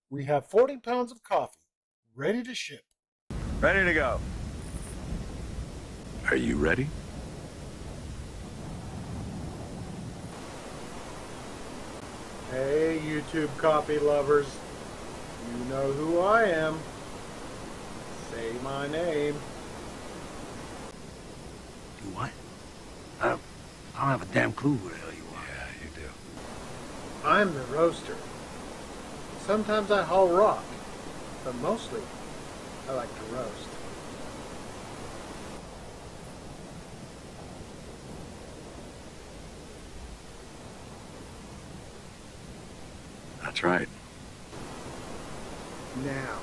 We have 40 pounds of coffee ready to ship. Ready to go. Are you ready? Hey, YouTube coffee lovers. You know who I am. Say my name. You what? I don't have a damn clue who the hell you are. Yeah, you do. I'm the roaster. Sometimes I haul rock, but mostly I like to roast. That's right. Now,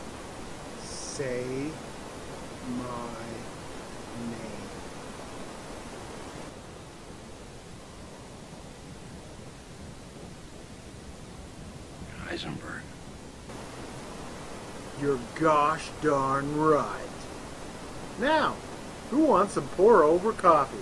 say my name. Heisenberg. You're gosh darn right. Now, who wants some pour over coffee?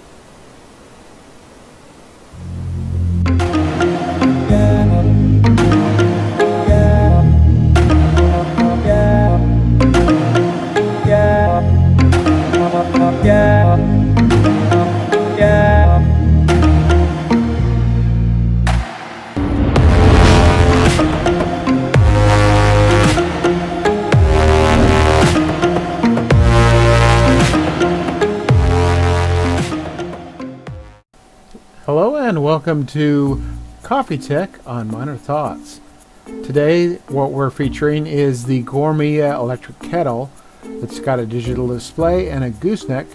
Hello and welcome to Coffee Tech on Minor Thoughts. Today what we're featuring is the Gourmia Electric kettle. It's got a digital display and a gooseneck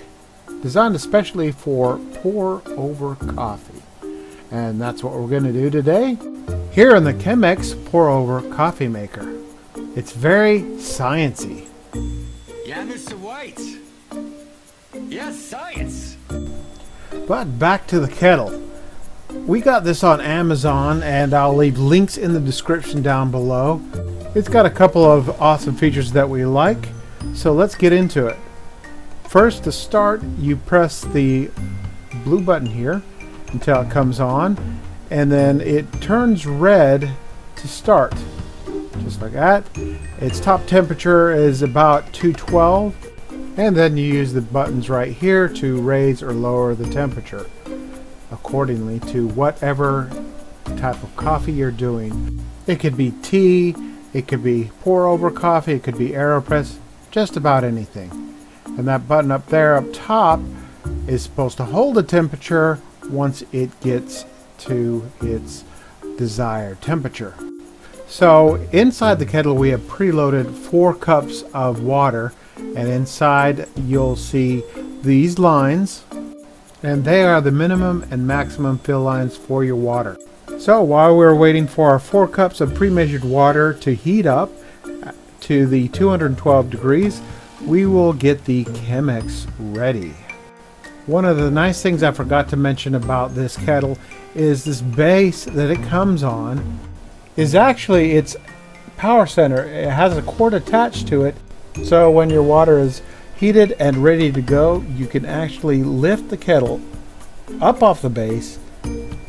designed especially for pour over coffee. And that's what we're going to do today here in the Chemex pour over coffee maker. It's very sciencey. Yeah, Mr. White. Yes, science. But back to the kettle. We got this on Amazon and I'll leave links in the description down below. It's got a couple of awesome features that we like, so let's get into it. First, to start, you press the blue button here until it comes on, and then it turns red to start. Just like that. Its top temperature is about 212, and then you use the buttons right here to raise or lower the temperature accordingly to whatever type of coffee you're doing. It could be tea, it could be pour over coffee, it could be AeroPress, just about anything. And that button up there up top is supposed to hold the temperature once it gets to its desired temperature. So inside the kettle we have preloaded 4 cups of water, and inside you'll see these lines, and they are the minimum and maximum fill lines for your water. So while we're waiting for our 4 cups of pre-measured water to heat up to the 212 degrees, we will get the Chemex ready. One of the nice things I forgot to mention about this kettle is this base that it comes on is actually its power center. It has a cord attached to it, so when your water is heated and ready to go, you can actually lift the kettle up off the base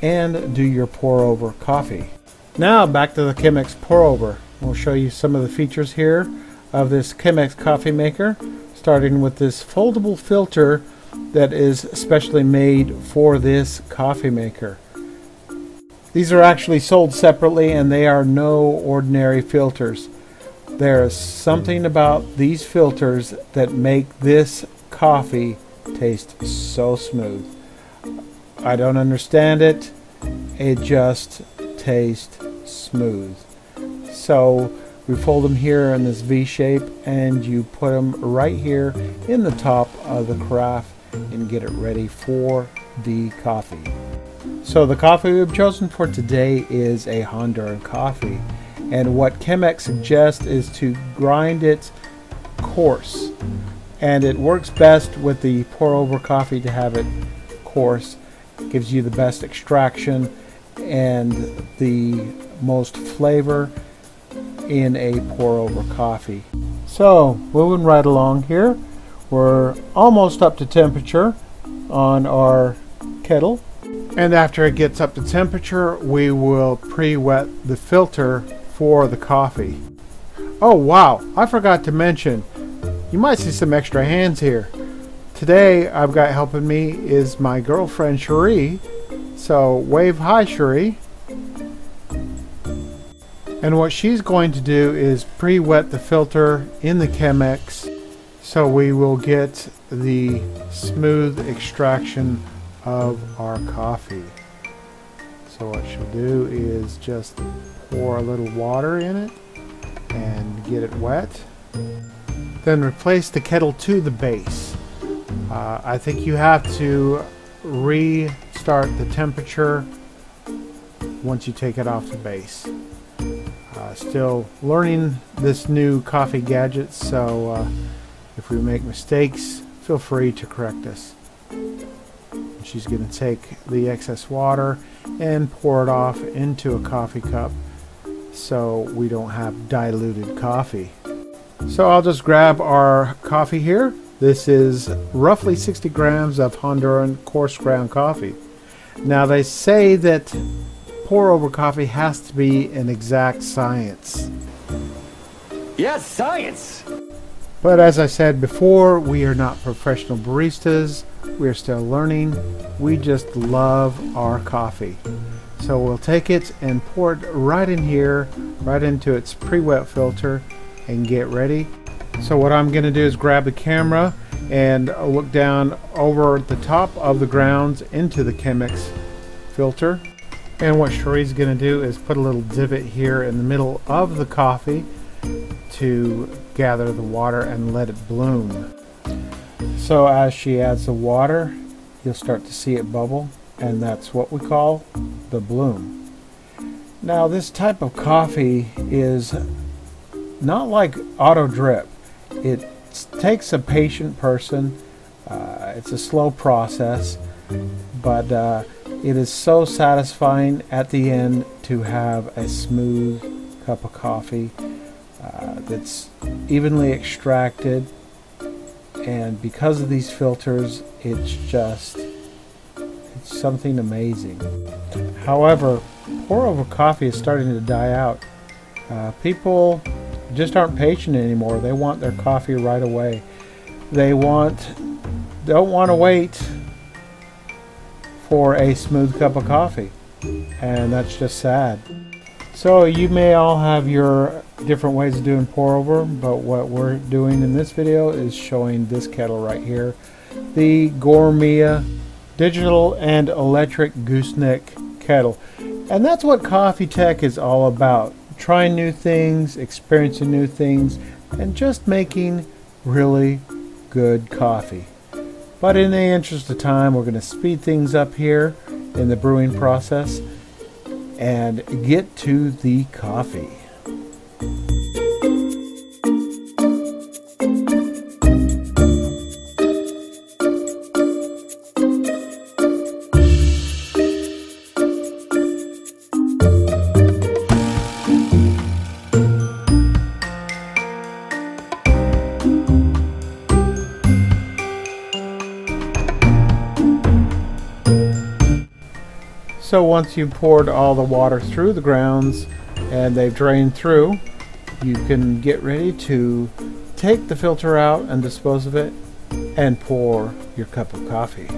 and do your pour over coffee. Now back to the Chemex pour over. We'll show you some of the features here of this Chemex coffee maker, starting with this foldable filter that is specially made for this coffee maker. These are actually sold separately and they are no ordinary filters. There is something about these filters that make this coffee taste so smooth. I don't understand it. It just tastes smooth. So we fold them here in this V shape and you put them right here in the top of the carafe and get it ready for the coffee. So the coffee we've chosen for today is a Honduran coffee. And what Chemex suggests is to grind it coarse. And it works best with the pour over coffee to have it coarse. It gives you the best extraction and the most flavor in a pour over coffee. So moving right along here, we're almost up to temperature on our kettle. And after it gets up to temperature, we will pre-wet the filter for the coffee. Oh wow, I forgot to mention, you might see some extra hands here. Today I've got helping me is my girlfriend Cherie. So wave hi, Cherie. And what she's going to do is pre-wet the filter in the Chemex so we will get the smooth extraction of our coffee. So what she'll do is just pour a little water in it and get it wet. Then replace the kettle to the base. I think you have to restart the temperature once you take it off the base. Still learning this new coffee gadget, so if we make mistakes, feel free to correct us. She's going to take the excess water and pour it off into a coffee cup so we don't have diluted coffee. So I'll just grab our coffee here. This is roughly 60 grams of Honduran coarse ground coffee. Now they say that pour over coffee has to be an exact science. Yes, science! But as I said before, we are not professional baristas. We are still learning. We just love our coffee. So we'll take it and pour it right in here, right into its pre-wet filter, and get ready. So what I'm going to do is grab the camera and look down over the top of the grounds into the Chemex filter. And what Cherie's going to do is put a little divot here in the middle of the coffee to gather the water and let it bloom. So as she adds the water, you'll start to see it bubble, and that's what we call the bloom. Now this type of coffee is not like auto drip. It takes a patient person. It's a slow process, but it is so satisfying at the end to have a smooth cup of coffee that's evenly extracted, and because of these filters, it's something amazing. However, pour over coffee is starting to die out. People just aren't patient anymore. They want their coffee right away. They don't want to wait for a smooth cup of coffee, and that's just sad. So you may all have your different ways of doing pour over, but what we're doing in this video is showing this kettle right here, the Gourmia digital and electric gooseneck kettle. And that's what coffee tech is all about: trying new things, experiencing new things, and just making really good coffee. But in the interest of time, we're going to speed things up here in the brewing process and get to the coffee. So once you've poured all the water through the grounds and they've drained through, you can get ready to take the filter out and dispose of it and pour your cup of coffee.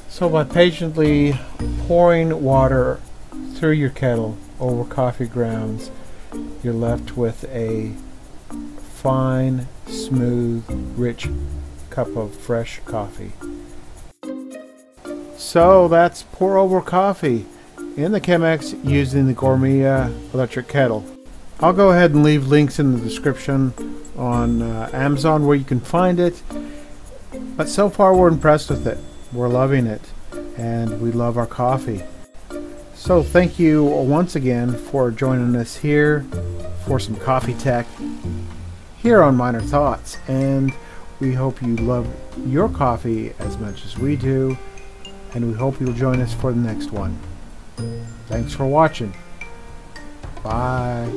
So by patiently pouring water through your kettle over coffee grounds, you're left with a fine, smooth, rich cup of fresh coffee. So that's pour over coffee in the Chemex using the Gourmia electric kettle. I'll go ahead and leave links in the description on Amazon where you can find it. But so far we're impressed with it. We're loving it, and we love our coffee. So thank you once again for joining us here for some coffee tech here on Minor Thoughts, and we hope you love your coffee as much as we do, and we hope you'll join us for the next one. Thanks for watching. Bye.